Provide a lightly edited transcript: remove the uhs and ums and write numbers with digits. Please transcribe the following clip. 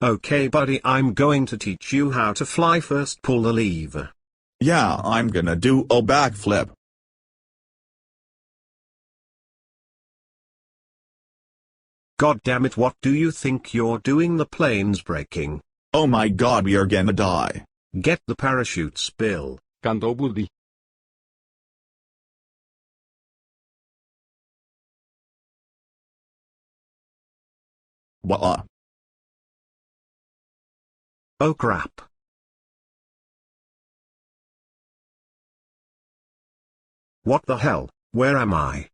Okay buddy, I'm going to teach you how to fly. First pull the lever. Yeah, I'm gonna do a backflip. God damn it, what do you think you're doing? The plane's breaking. Oh my god, we are gonna die. Get the parachutes, Bill. Cantou Buddy. What? Oh crap. What the hell, where am I?